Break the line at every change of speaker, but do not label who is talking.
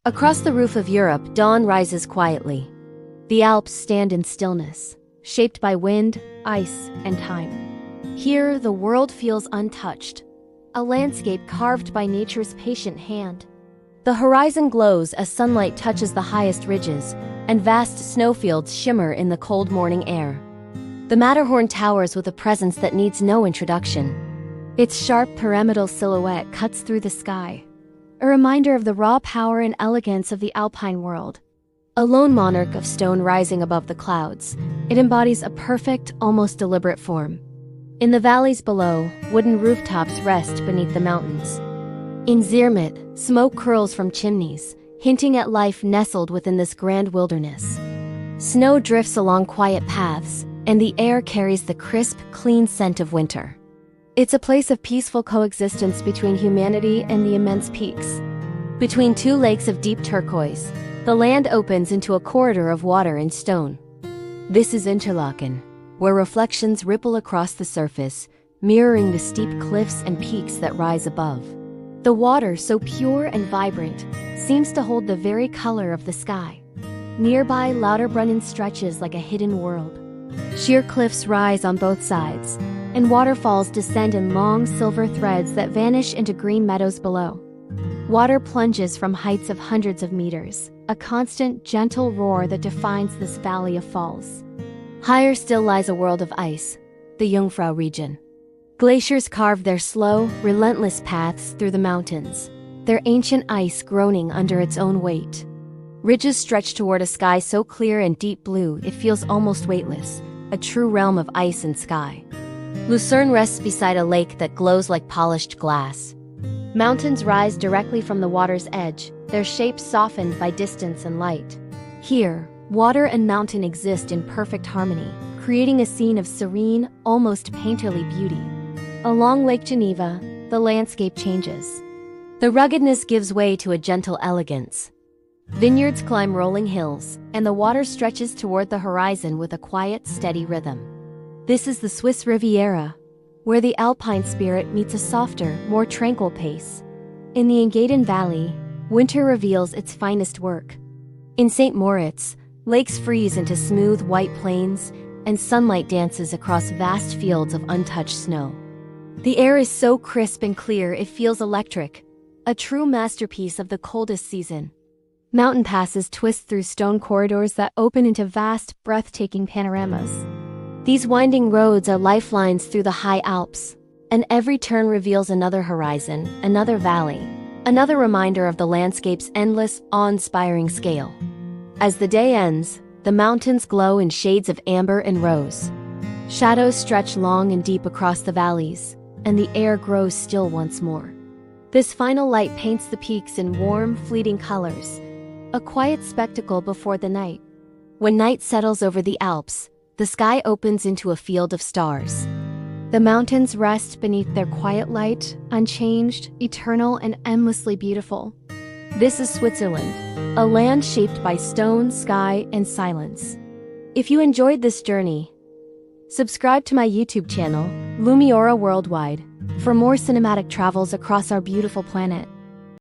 Across the roof of Europe, dawn rises quietly. The Alps stand in stillness, shaped by wind, ice, and time. Here, the world feels untouched, a landscape carved by nature's patient hand. The horizon glows as sunlight touches the highest ridges, and vast snowfields shimmer in the cold morning air. The Matterhorn towers with a presence that needs no introduction. Its sharp pyramidal silhouette cuts through the sky, a reminder of the raw power and elegance of the Alpine world. A lone monarch of stone rising above the clouds, it embodies a perfect, almost deliberate form. In the valleys below, wooden rooftops rest beneath the mountains. In Zermatt, smoke curls from chimneys, hinting at life nestled within this grand wilderness. Snow drifts along quiet paths, and the air carries the crisp, clean scent of winter. It's a place of peaceful coexistence between humanity and the immense peaks. Between two lakes of deep turquoise, the land opens into a corridor of water and stone. This is Interlaken, where reflections ripple across the surface, mirroring the steep cliffs and peaks that rise above. The water, so pure and vibrant, seems to hold the very color of the sky. Nearby, Lauterbrunnen stretches like a hidden world. Sheer cliffs rise on both sides, and waterfalls descend in long silver threads that vanish into green meadows below. Water plunges from heights of hundreds of meters, a constant, gentle roar that defines this valley of falls. Higher still lies a world of ice, the Jungfrau region. Glaciers carve their slow, relentless paths through the mountains, their ancient ice groaning under its own weight. Ridges stretch toward a sky so clear and deep blue it feels almost weightless, a true realm of ice and sky. Lucerne rests beside a lake that glows like polished glass. Mountains rise directly from the water's edge, their shapes softened by distance and light. Here, water and mountain exist in perfect harmony, creating a scene of serene, almost painterly beauty. Along Lake Geneva, the landscape changes. The ruggedness gives way to a gentle elegance. Vineyards climb rolling hills, and the water stretches toward the horizon with a quiet, steady rhythm. This is the Swiss Riviera, where the Alpine spirit meets a softer, more tranquil pace. In the Engadin Valley, winter reveals its finest work. In St. Moritz, lakes freeze into smooth white plains, and sunlight dances across vast fields of untouched snow. The air is so crisp and clear it feels electric, a true masterpiece of the coldest season. Mountain passes twist through stone corridors that open into vast, breathtaking panoramas. These winding roads are lifelines through the high Alps, and every turn reveals another horizon, another valley, another reminder of the landscape's endless, awe-inspiring scale. As the day ends, the mountains glow in shades of amber and rose. Shadows stretch long and deep across the valleys, and the air grows still once more. This final light paints the peaks in warm, fleeting colors, a quiet spectacle before the night. When night settles over the Alps, the sky opens into a field of stars. The mountains rest beneath their quiet light, unchanged, eternal, and endlessly beautiful. This is Switzerland, a land shaped by stone, sky, and silence. If you enjoyed this journey, subscribe to my YouTube channel, Lumiora Worldwide, for more cinematic travels across our beautiful planet.